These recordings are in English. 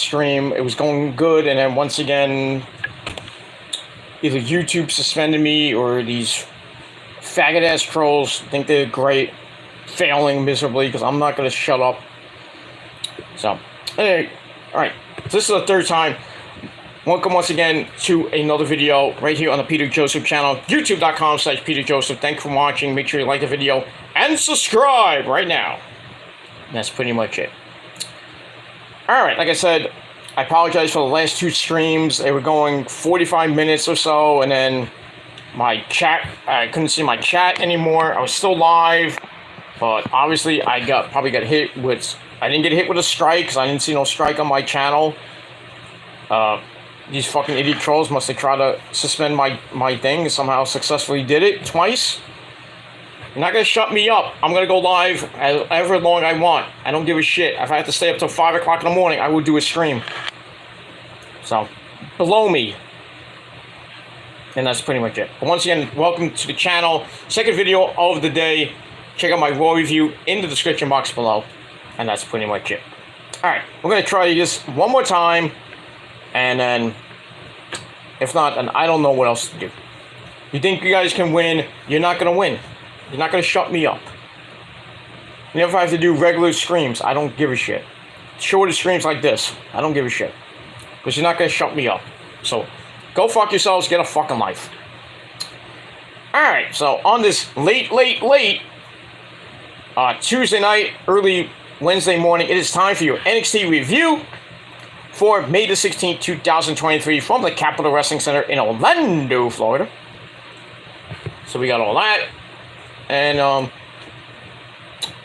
stream. It was going good, and then once again, either YouTube suspended me or these faggot-ass trolls think they're great, failing miserably because I'm not going to shut up. So, anyway, alright, this is the third time. Welcome once again to another video right here on the Peter Joseph channel, youtube.com/Peter Joseph. Thanks for watching. Make sure you like the video and subscribe right now. And that's pretty much it. Alright, like I said, I apologize for the last two streams. They were going 45 minutes or so, and then my chat, I couldn't see my chat anymore. I was still live, but obviously I probably got hit with, I didn't get hit with a strike because I didn't see no strike on my channel. These fucking idiot trolls must have tried to suspend my thing and somehow successfully did it twice. You're not going to shut me up. I'm going to go live however long I want. I don't give a shit. If I have to stay up till 5 o'clock in the morning, I will do a stream. So, below me. And that's pretty much it. But once again, welcome to the channel. Second video of the day. Check out my Raw review in the description box below. And that's pretty much it. Alright, we're going to try this one more time. And then, if not, then I don't know what else to do. You think you guys can win, you're not going to win. You're not going to shut me up. You know, if I have to do regular streams, I don't give a shit. Shorter streams like this, I don't give a shit. Because you're not going to shut me up. So, go fuck yourselves, get a fucking life. Alright, so on this late Tuesday night, early Wednesday morning, it is time for your NXT review for May the 16th, 2023 from the Capitol Wrestling Center in Orlando, Florida. So we got all that. And it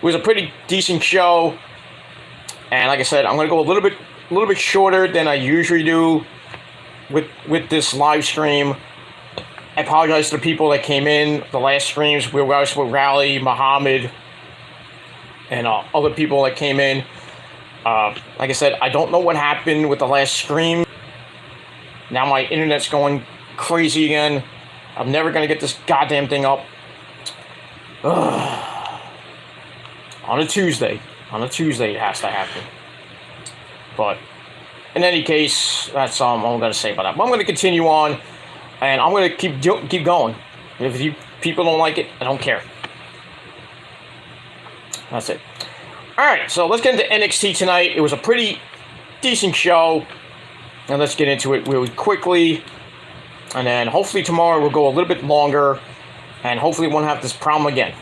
was a pretty decent show. And like I said, I'm going to go a little bit shorter than I usually do with this live stream. I apologize to the people that came in the last streams where I was with Rally, Muhammad, and other people that came in. Like I said, I don't know what happened with the last stream. Now my internet's going crazy again. I'm never going to get this goddamn thing up. On a Tuesday it has to happen. But in any case, that's all I'm going to say about that. But I'm going to continue on, and I'm going to keep going. If you people don't like it, I don't care. That's it. Alright, so let's get into NXT tonight. It was a pretty decent show. And let's get into it really quickly. And then hopefully tomorrow we'll go a little bit longer. And hopefully we won't have this problem again.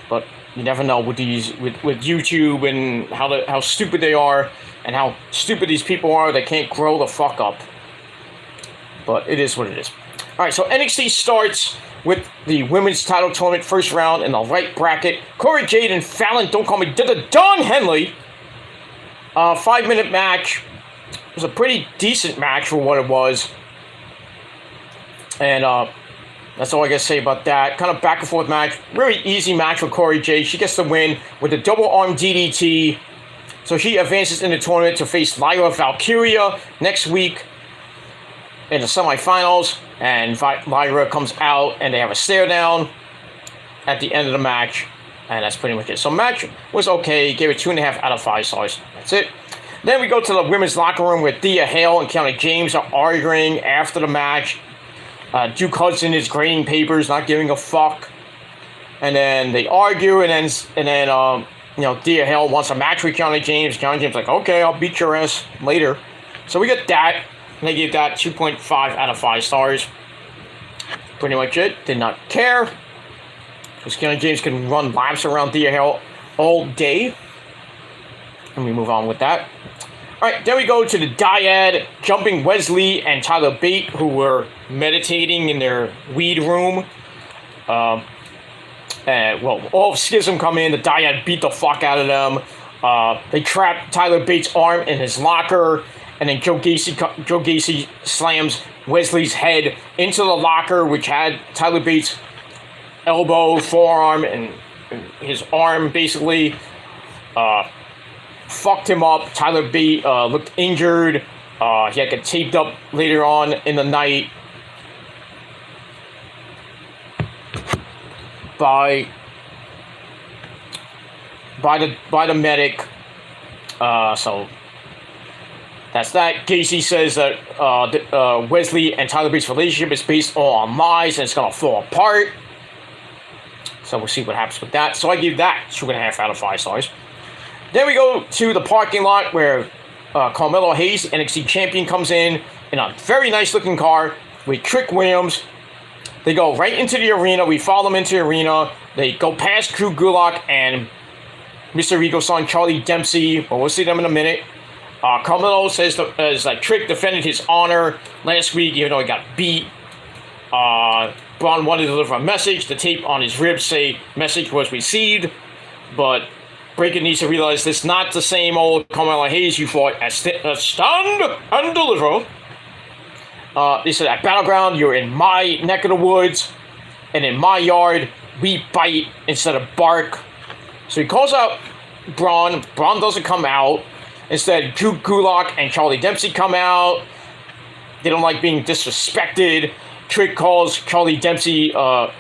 But you never know with YouTube and how stupid they are. And how stupid these people are. They can't grow the fuck up. But it is what it is. Alright, so NXT starts with the women's title tournament first round in the right bracket. Corey Jade and Fallon, don't call me Don Henley. 5-minute match. It was a pretty decent match for what it was. And that's all I gotta say about that. Kind of back and forth match. Very easy match for Corey Jade. She gets the win with the double arm DDT. So she advances in the tournament to face Lyra Valkyria next week in the semifinals, and Lyra comes out, and they have a stare down at the end of the match, and that's pretty much it. So match was okay, gave it 2.5 out of 5 stars. That's it. Then we go to the women's locker room where Thea Hale and Kiana James are arguing after the match. Duke Hudson is grading papers, not giving a fuck, and then they argue, and then you know, Thea Hale wants a match with Kiana James. Kiana James like, okay, I'll beat your ass later. So we get that. And they gave that 2.5 out of 5 stars. Pretty much it. Did not care. Because Kiana James can run laps around Thea Hale all day. And we move on with that. Alright, then we go to the dyad, jumping Wesley and Tyler Bate, who were meditating in their weed room. Well, all of Schism come in. The dyad beat the fuck out of them. They trap Tyler Bate's arm in his locker. And then Joe Gacy slams Wesley's head into the locker, which had Tyler Bates' elbow, forearm, and his arm basically fucked him up. Tyler Bate looked injured. He had to get taped up later on in the night by the medic. So That's that. Casey says that Wesley and Tyler Bates' relationship is based on lies and it's going to fall apart. So we'll see what happens with that. So I give that 2.5 out of 5 stars. Then we go to the parking lot where Carmelo Hayes, NXT champion, comes in a very nice looking car with Trick Williams. They go right into the arena. We follow them into the arena. They go past Drew Gulak and Mr. Eagle's son, Charlie Dempsey. But we'll see them in a minute. Carmelo says that Trick defended his honor last week, even though he got beat. Bron wanted to deliver a message. The tape on his ribs say message was received. But Breaker needs to realize this is not the same old Carmelo Hayes you fought at Stand and Deliver. They said at Battleground, you're in my neck of the woods, and in my yard, we bite instead of bark. So he calls out Bron. Bron doesn't come out. Instead, Drew Gulak and Charlie Dempsey come out. They don't like being disrespected. Trick calls Charlie Dempsey,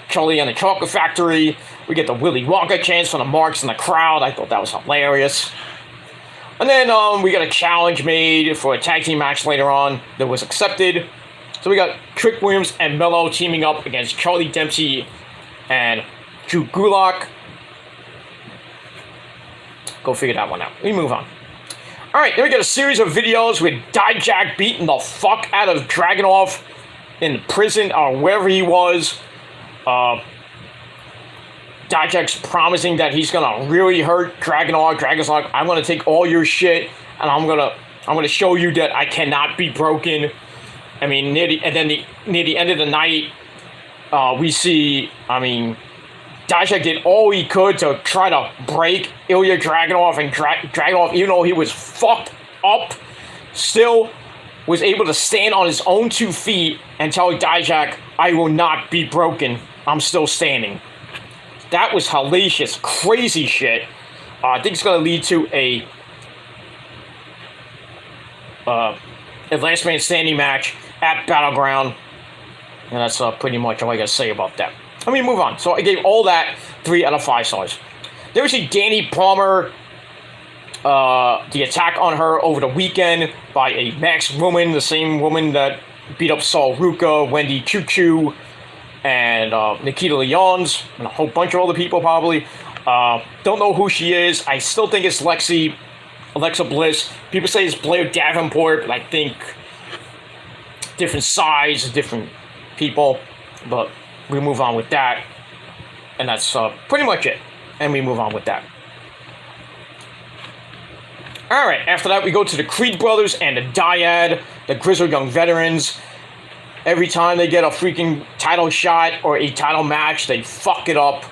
Charlie and the Chocolate Factory. We get the Willy Wonka chants from the marks in the crowd. I thought that was hilarious. And then we got a challenge made for a tag team match later on that was accepted. So we got Trick Williams and Melo teaming up against Charlie Dempsey and Drew Gulak. Go figure that one out. We move on. Alright, then we got a series of videos with Dijak beating the fuck out of Dragunov in prison or wherever he was. Dijak's promising that he's gonna really hurt Dragunov. Dragun's like, I'm gonna take all your shit and I'm gonna show you that I cannot be broken. I mean, near the end of the night, we see, Dijak did all he could to try to break Ilya Dragunov, and Dragunov, even though he was fucked up, still was able to stand on his own 2 feet and tell Dijak, I will not be broken. I'm still standing. That was hellacious, crazy shit. I think it's going to lead to a last man standing match at Battleground. And that's pretty much all I got to say about that. Let me move on. So I gave all that 3 out of 5 stars. There was a Danny Palmer, the attack on her over the weekend by a Max woman, the same woman that beat up Saul Ruka, Wendy Choo Choo, and Nikita Lyons, and a whole bunch of other people probably. Don't know who she is. I still think it's Alexa Bliss. People say it's Blair Davenport, but I think different size, different people. But we move on with that. And that's pretty much it. And we move on with that. Alright, after that we go to the Creed Brothers and the Dyad, the Grizzled Young Veterans. Every time they get a freaking title shot or a title match, they fuck it up.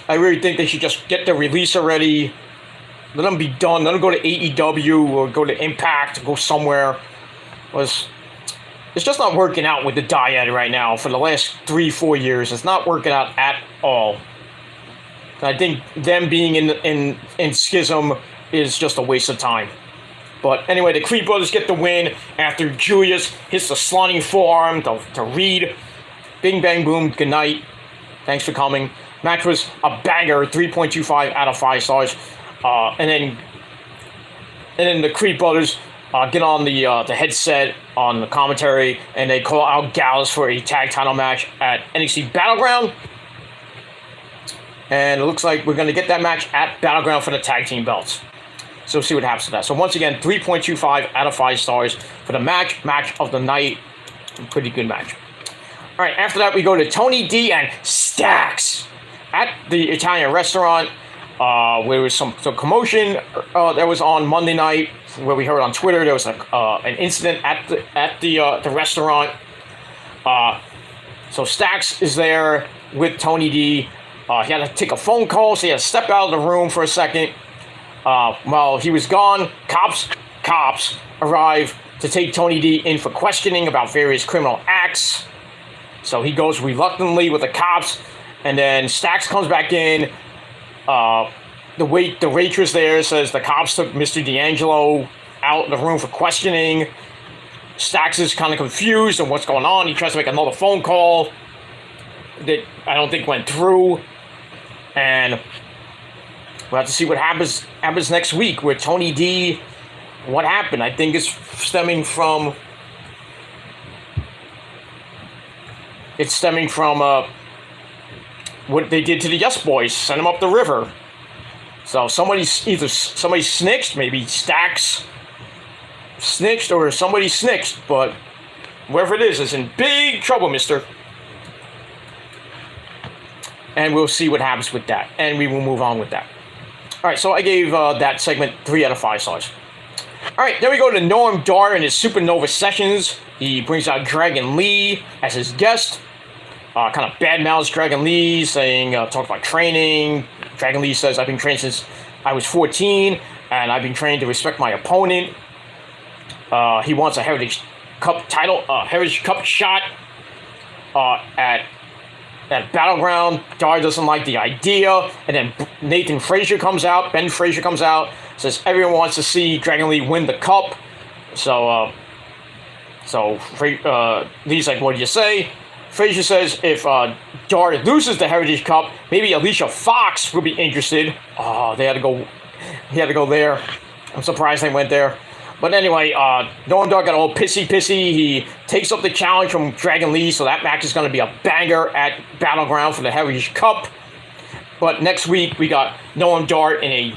I really think they should just get the release already. Let them be done. Let them go to AEW or go to Impact, go somewhere. It's just not working out with the Dyad right now for the last 3-4 years. It's not working out at all. I think them being in schism is just a waste of time. But anyway, the Creed Brothers get the win after Julius hits the sliding forearm to Reed. Bing, bang, boom, good night. Thanks for coming. Match was a banger, 3.25 out of 5 stars. And then the Creed Brothers get on the headset on the commentary, and they call out Gallus for a tag title match at NXT Battleground. And it looks like we're going to get that match at Battleground for the tag team belts. So we'll see what happens to that. So once again, 3.25 out of 5 stars for the match of the night. Pretty good match. All right, after that, we go to Tony D and Stax at the Italian restaurant. Where was some commotion that was on Monday night, where we heard on Twitter there was an incident at the restaurant. So Stax is there with Tony D. He had to take a phone call, so he had to step out of the room for a second. While he was gone, cops arrive to take Tony D in for questioning about various criminal acts. So he goes reluctantly with the cops, and then Stax comes back in. The waitress there says the cops took Mr. D'Angelo out of the room for questioning. Stax is kind of confused on what's going on. He tries to make another phone call that I don't think went through. And we'll have to see what happens next week, where Tony D What happened? I think it's stemming from. It's stemming from what they did to the Yes Boys. Sent them up the river. So somebody snitched, maybe Stacks snitched, or somebody snitched, but whoever it is in big trouble, mister. And we'll see what happens with that, and we will move on with that. All right, so I gave that segment 3 out of 5 stars. All right, then we go to Noam Dar and his Supernova Sessions. He brings out Dragon Lee as his guest. Kind of badmouths Dragon Lee, saying, talk about training. Dragon Lee says, I've been trained since I was 14, and I've been trained to respect my opponent. He wants a Heritage Cup title, Heritage Cup shot at Battleground. Dar doesn't like the idea, and then Ben Frazier comes out, says everyone wants to see Dragon Lee win the cup. So Lee's like, what do you say? Frazier says if Dar loses the Heritage Cup, maybe Alicia Fox will be interested. Oh, he had to go there. I'm surprised they went there. But anyway, Noam Dar got all pissy. He takes up the challenge from Dragon Lee, so that match is going to be a banger at Battleground for the Heritage Cup. But next week, we got Noam Dar in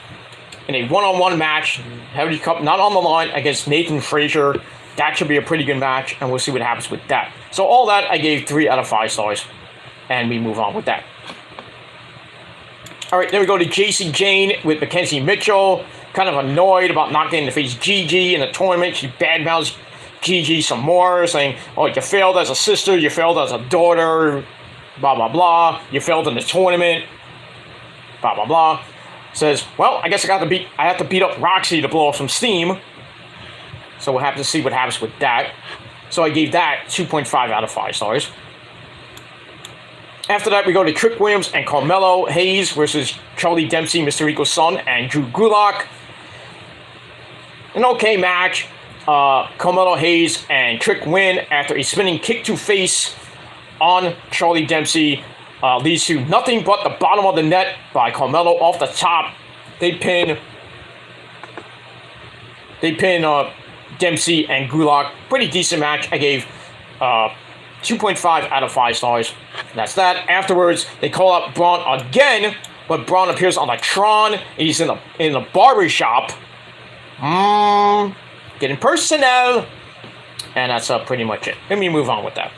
a one-on-one match, Heritage Cup not on the line, against Nathan Frazier. That should be a pretty good match, and we'll see what happens with that. So all that, I gave 3 out of 5 stars, and we move on with that. All right, then we go to JC Jane with Mackenzie Mitchell. Kind of annoyed about not getting to face Gigi in the tournament. She badmouths Gigi some more, saying, oh, you failed as a sister, you failed as a daughter, blah, blah, blah. You failed in the tournament, blah, blah, blah. Says, well, I guess I have to beat up Roxy to blow off some steam. So we'll have to see what happens with that. So I gave that 2.5 out of 5 stars. After that, we go to Trick Williams and Carmelo Hayes versus Charlie Dempsey, Mr. Rico's son, and Drew Gulak. An okay match. Carmelo Hayes and Trick win after a spinning kick to face on Charlie Dempsey. Leads to nothing but the bottom of the net by Carmelo off the top. They pin Dempsey and Gulak. Pretty decent match. I gave 2.5 out of 5 stars. That's that. Afterwards, they call up Bron again, but Bron appears on the Tron, and he's in the barber shop. Getting personnel. And that's pretty much it. Let me move on with that.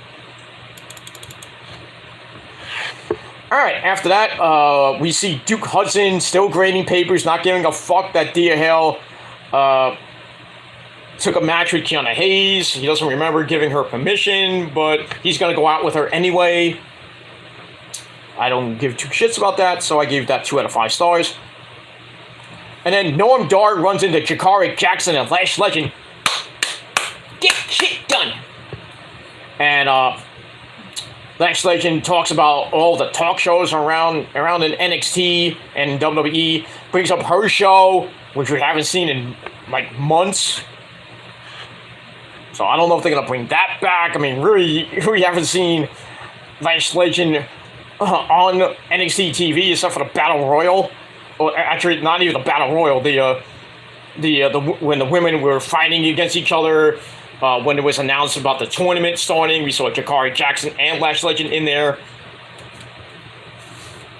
Alright, after that, we see Duke Hudson still grading papers, not giving a fuck that Dia Hale took a match with Kiana Hayes. He doesn't remember giving her permission, but he's going to go out with her anyway. I don't give 2 shits about that, so I gave that 2 out of 5 stars. And then Noam Dar runs into Jakari Jackson and Lash Legend. Get shit done! And Lash Legend talks about all the talk shows around in NXT and WWE. Brings up her show, which we haven't seen in like months. So I don't know if they're going to bring that back. I mean, really, we haven't seen Lash Legend on NXT TV except for the Battle Royal. Or actually, not even the Battle Royal. When the women were fighting against each other, when it was announced about the tournament starting, we saw Jakari Jackson and Lash Legend in there.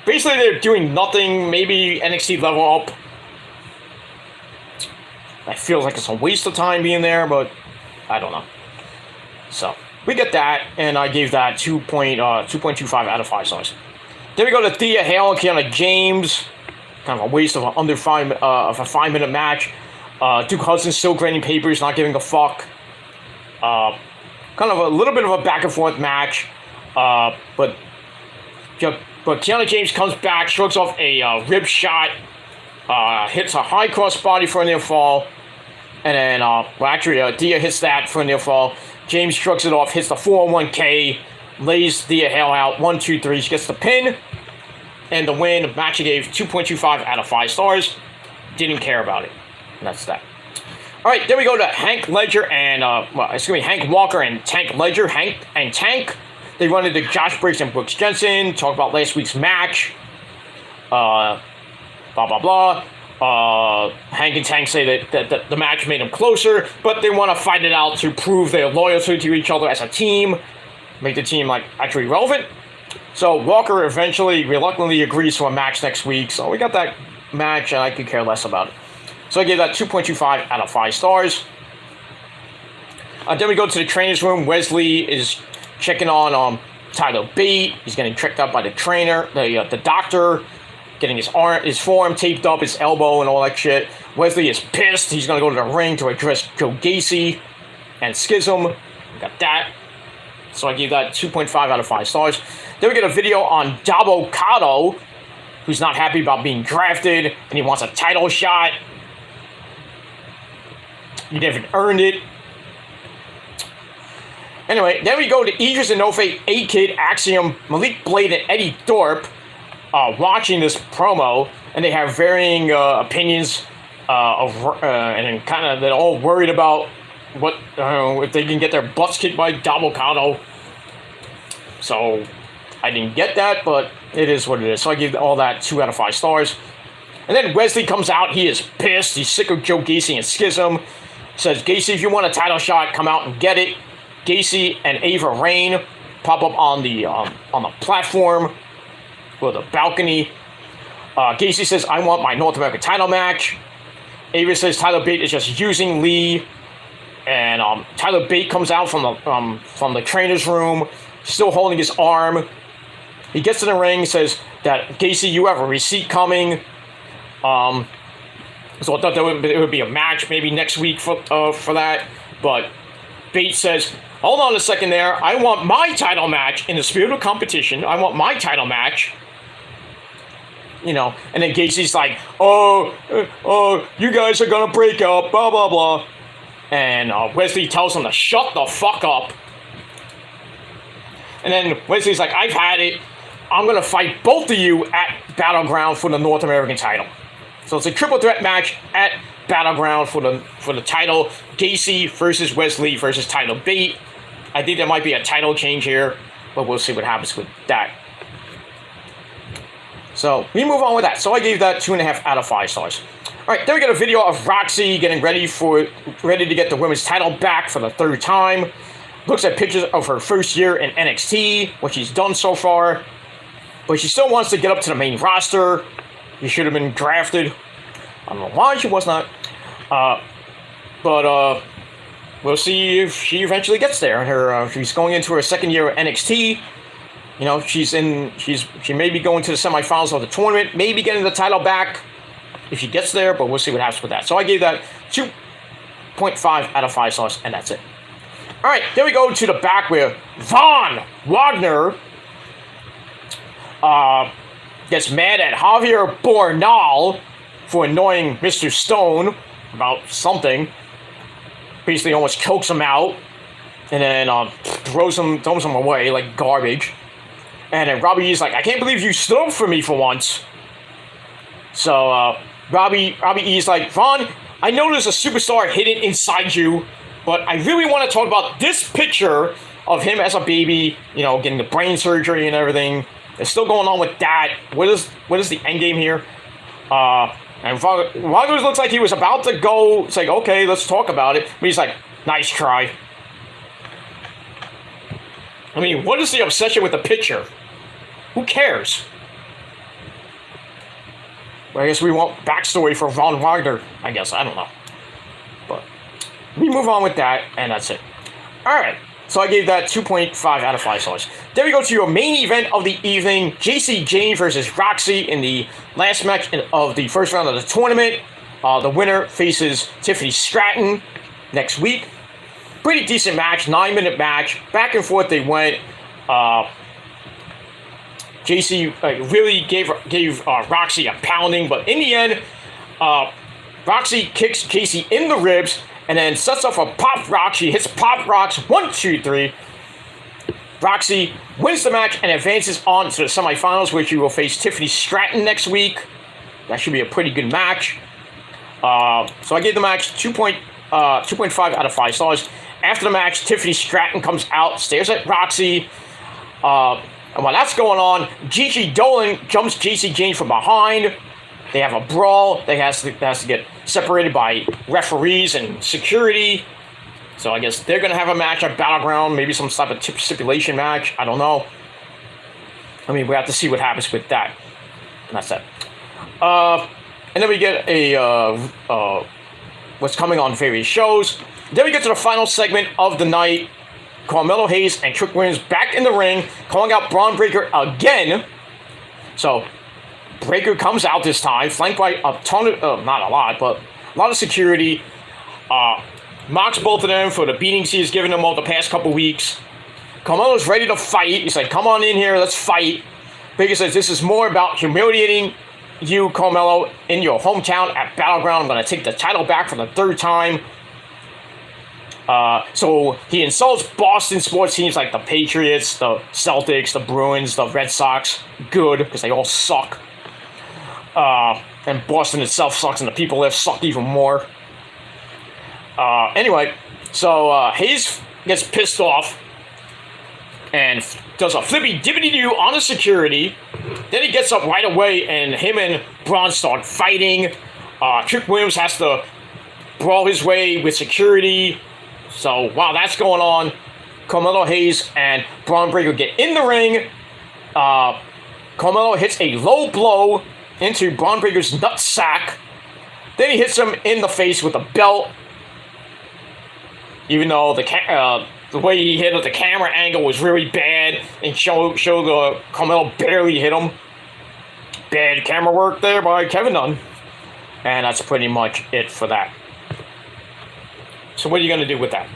Basically, they're doing nothing. Maybe NXT level up. It feels like it's a waste of time being there, but I don't know. So, we get that, and I gave that 2.25 out of 5 stars. Then we go to Thea Hale and Kiana James. Kind of a waste of a 5-minute match. Duke Hudson still grading papers, not giving a fuck. Kind of a little bit of a back and forth match. But Kiana James comes back, shrugs off a rib shot, hits a high cross body for a near fall. And then, Dia hits that for a near fall. James shrugs it off, hits the 401k, lays Thea Hale out. 1, 2, 3. She gets the pin and the win. The match he gave 2.25 out of 5 stars. Didn't care about it. And that's that. All right, then we go to Hank Ledger and, Hank Walker and Tank Ledger. Hank and Tank. They run into Josh Briggs and Brooks Jensen. Talk about last week's match. Blah, blah, blah. Hank and Tank say that the match made them closer, but they want to fight it out to prove their loyalty to each other as a team, make the team like actually relevant. So Walker eventually reluctantly agrees to a match next week. So we got that match, and I could care less about it. So I gave that 2.25 out of 5 stars. Then we go to the trainer's room. Wesley is checking on Tyler Bate. He's getting checked out by the trainer, the doctor, getting his forearm taped up, his elbow, and all that shit. Wesley is pissed. He's going to go to the ring to address Joe Gacy and Schism. We got that. So I gave that 2.5 out of 5 stars. Then we get a video on Dabo Cotto, who's not happy about being drafted, and he wants a title shot. He never earned it. Anyway, then we go to Idris Enofe, A-Kid, Axiom, Malik Blade, and Eddie Thorpe watching this promo, and they have varying opinions and kind of they're all worried about what if they can get their butts kicked by Dabo Cotto. So I didn't get that, but it is what it is. So I give all that 2 out of 5 stars. And then Wesley comes out. He is pissed. He's sick of Joe Gacy and Schism. Says, Gacy, if you want a title shot, come out and get it. Gacy and Ava Raine pop up on the platform or the balcony. Gacy says, I want my North American title match. Ava says Tyler Bate is just using Lee. And Tyler Bate comes out from the trainer's room, still holding his arm. He gets in the ring, says that, Gacy, you have a receipt coming. So I thought it would be a match maybe next week for that. But Bate says, hold on a second there. I want my title match in the spirit of competition. I want my title match. You know, and then Gacy's like, you guys are going to break up, blah, blah, blah. And Wesley tells him to shut the fuck up. And then Wesley's like, I've had it. I'm going to fight both of you at Battleground for the North American title. So it's a triple threat match at Battleground for the title. Gacy versus Wesley versus Tyler Bate. I think there might be a title change here, but we'll see what happens with that. So we move on with that. So I gave that 2.5 out of 5 stars. All right, then we get a video of Roxy getting ready to get the women's title back for the 3rd time. Looks at pictures of her first year in NXT, what she's done so far. But she still wants to get up to the main roster. She should have been drafted. I don't know why she was not. But we'll see if she eventually gets there. She's going into her 2nd year at NXT. You know, she may be going to the semifinals of the tournament, maybe getting the title back if she gets there, but we'll see what happens with that. So I gave that 2.5 out of 5 stars, and that's it. All right, then we go to the back where Von Wagner gets mad at Javier Bornal for annoying Mr. Stone about something. Basically almost chokes him out and then throws him away like garbage. And then Robbie E's like, I can't believe you stood up for me for once. So Robbie E's like, Vaughn, I know there's a superstar hidden inside you, but I really want to talk about this picture of him as a baby, you know, getting the brain surgery and everything. It's still going on with that. What is the end game here? And Wagner looks like he was about to go. It's like, okay, let's talk about it. But he's like, nice try. I mean, what is the obsession with the picture? Who cares? Well, I guess we want backstory for Von Wagner. I guess. I don't know. But we move on with that, and that's it. All right. So I gave that 2.5 out of 5 stars. Then we go to your main event of the evening. JC Jane versus Roxy in the last match of the first round of the tournament. The winner faces Tiffany Stratton next week. Pretty decent match, 9-minute match. Back and forth they went. JC really gave Roxy a pounding, but in the end, Roxy kicks JC in the ribs and then sets off a pop rock. She hits pop rocks, 1, 2, 3. Roxy wins the match and advances on to the semifinals, where she will face Tiffany Stratton next week. That should be a pretty good match. So I gave the match 2.5 out of 5 stars. After the match, Tiffany Stratton comes out, stares at Roxy. And while that's going on, Gigi Dolan jumps JC Jane from behind. They have a brawl. They has to get separated by referees and security. So I guess they're going to have a match at Battleground, maybe some type of stipulation match. I don't know. I mean, we have to see what happens with that. And that's it. And then we get what's coming on various shows. Then we get to the final segment of the night. Carmelo Hayes and Trick Williams back in the ring, calling out Bron Breakker again. So Breakker comes out this time, flanked by a ton of, not a lot, but a lot of security. Mocks both of them for the beatings he's given them over the past couple weeks. Carmelo's ready to fight. He's like, come on in here, let's fight. Breakker says, this is more about humiliating you, Carmelo, in your hometown at Battleground. I'm going to take the title back for the third time. So he insults Boston sports teams like the Patriots, the Celtics, the Bruins, the Red Sox. Good, because they all suck. And Boston itself sucks, and the people there suck even more. Anyway, so Hayes gets pissed off and does a flippy-dippity-doo on the security. Then he gets up right away, and him and Bron start fighting. Trick Williams has to brawl his way with security. So while that's going on, Carmelo Hayes and Bron Breakker get in the ring. Carmelo hits a low blow into Bron Breakker's nutsack. Then he hits him in the face with a belt. Even though the way he hit it, the camera angle was really bad and showed Carmelo barely hit him. Bad camera work there by Kevin Dunn. And that's pretty much it for that. So what are you going to do with that?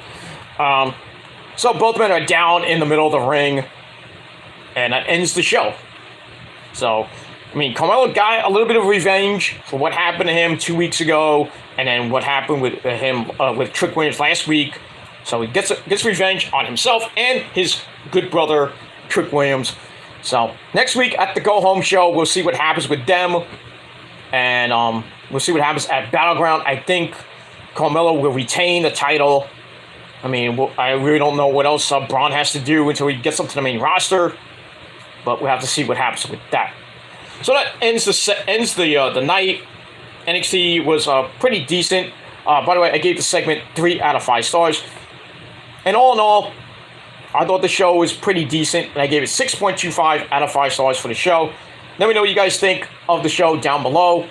So both men are down in the middle of the ring. And that ends the show. So, I mean, Carmelo got a little bit of revenge for what happened to him 2 weeks ago. And then what happened with him with Trick Williams last week. So he gets revenge on himself and his good brother, Trick Williams. So next week at the Go Home show, we'll see what happens with them. And we'll see what happens at Battleground. I think Carmelo will retain the title. I mean, I really don't know what else Bron has to do until he gets up to the main roster. But we'll have to see what happens with that. So that ends the night. NXT was pretty decent. By the way, I gave the segment 3 out of 5 stars. And all in all, I thought the show was pretty decent. And I gave it 6.25 out of 5 stars for the show. Let me know what you guys think of the show down below.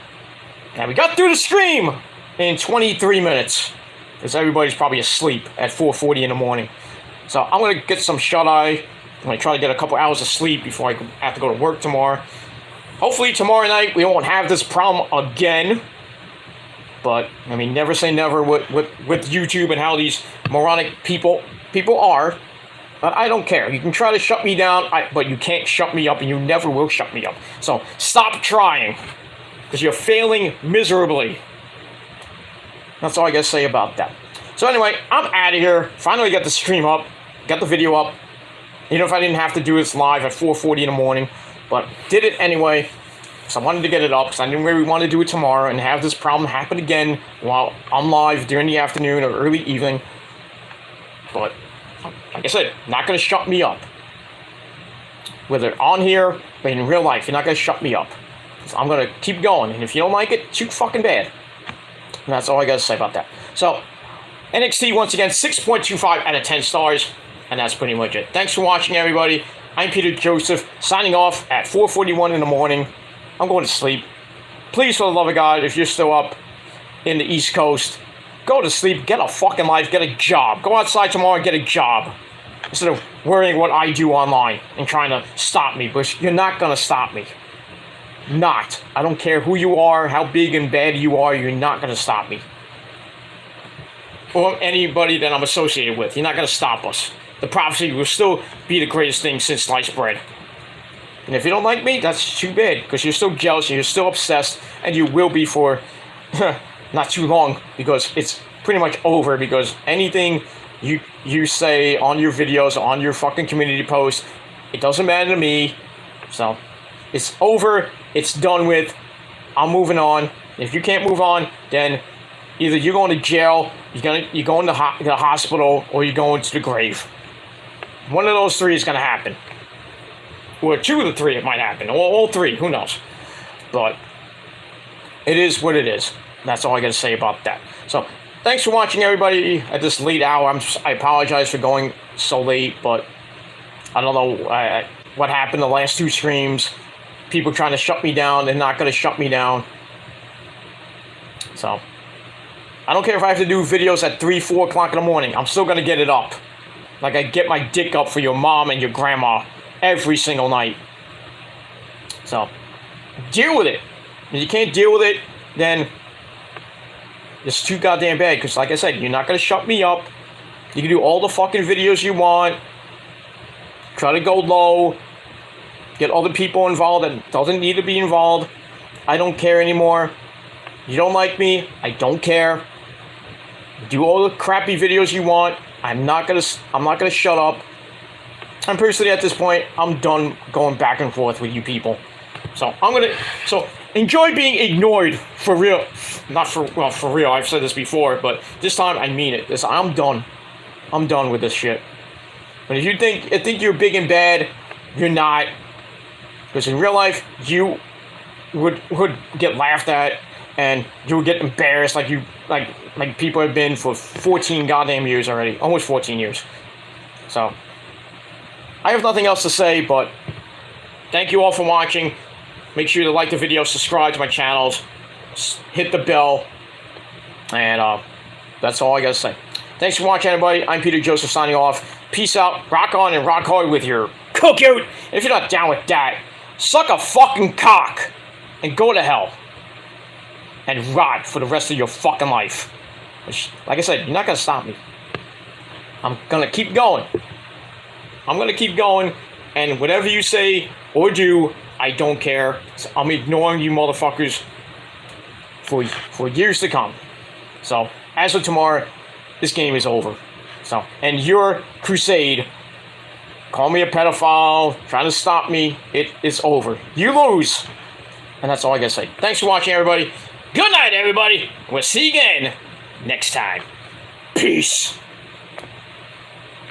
And we got through the stream in 23 minutes. Because everybody's probably asleep at 4:40 in the morning. So I'm going to get some shut-eye. I'm going to try to get a couple hours of sleep before I have to go to work tomorrow. Hopefully tomorrow night we won't have this problem again. But, I mean, never say never with YouTube and how these moronic people are. But I don't care. You can try to shut me down, but you can't shut me up, and you never will shut me up. So stop trying, because you're failing miserably. That's all I got to say about that. So anyway, I'm out of here. Finally got the stream up, got the video up. Even if I didn't have to do this live at 4:40 in the morning, but did it anyway. So I wanted to get it up because I didn't really want to do it tomorrow and have this problem happen again while I'm live during the afternoon or early evening. But, like I said, not going to shut me up. Whether on here or in real life, you're not going to shut me up. So I'm going to keep going. And if you don't like it, too fucking bad. And that's all I got to say about that. So, NXT, once again, 6.25 out of 10 stars. And that's pretty much it. Thanks for watching, everybody. I'm Peter Joseph, signing off at 4:41 in the morning. I'm going to sleep. Please, for the love of God, if you're still up in the East Coast, go to sleep, get a fucking life, get a job. Go outside tomorrow and get a job. Instead of worrying what I do online and trying to stop me. But you're not going to stop me. Not. I don't care who you are, how big and bad you are, you're not going to stop me. Or anybody that I'm associated with. You're not going to stop us. The prophecy will still be the greatest thing since sliced bread. And if you don't like me, that's too bad, because you're still jealous, and you're still obsessed, and you will be for not too long, because it's pretty much over, because anything you say on your videos, on your fucking community posts, it doesn't matter to me. So, it's over, it's done with, I'm moving on. If you can't move on, then either you're going to jail, you're going to the hospital, or you're going to the grave. One of those three is going to happen. Or 2 of the 3 it might happen. Or all 3, who knows. But it is what it is. That's all I got to say about that. So, thanks for watching, everybody, at this late hour. I apologize for going so late, but I don't know what happened the last 2 streams. People trying to shut me down. They're not going to shut me down. So, I don't care if I have to do videos at 3, 4 o'clock in the morning. I'm still going to get it up. Like I get my dick up for your mom and your grandma every single night. So, deal with it. If you can't deal with it, then it's too goddamn bad. Because like I said, you're not going to shut me up. You can do all the fucking videos you want. Try to go low. Get other people involved that doesn't need to be involved. I don't care anymore. You don't like me, I don't care. Do all the crappy videos you want. I'm not gonna shut up. I'm personally at this point, I'm done going back and forth with you people. So enjoy being ignored for real. Not for for real. I've said this before, but this time I mean it. I'm done. I'm done with this shit. But if you think you're big and bad, you're not. Because in real life, you would get laughed at, and you would get embarrassed like people have been for 14 goddamn years already, almost 14 years. So I have nothing else to say, but thank you all for watching. Make sure to like the video, subscribe to my channels, hit the bell, and that's all I gotta say. Thanks for watching, everybody. I'm Peter Joseph signing off. Peace out. Rock on and rock hard with your cookout. If you're not down with that, suck a fucking cock and go to hell and rot for the rest of your fucking life. Which, like I said, you're not gonna stop me. I'm gonna keep going. I'm gonna keep going, and whatever you say or do, I don't care. So I'm ignoring you motherfuckers for years to come. So, as of tomorrow, this game is over. So, and your crusade, call me a pedophile, trying to stop me, it is over. You lose. And that's all I gotta say. Thanks for watching, everybody. Good night, everybody. We'll see you again next time. Peace.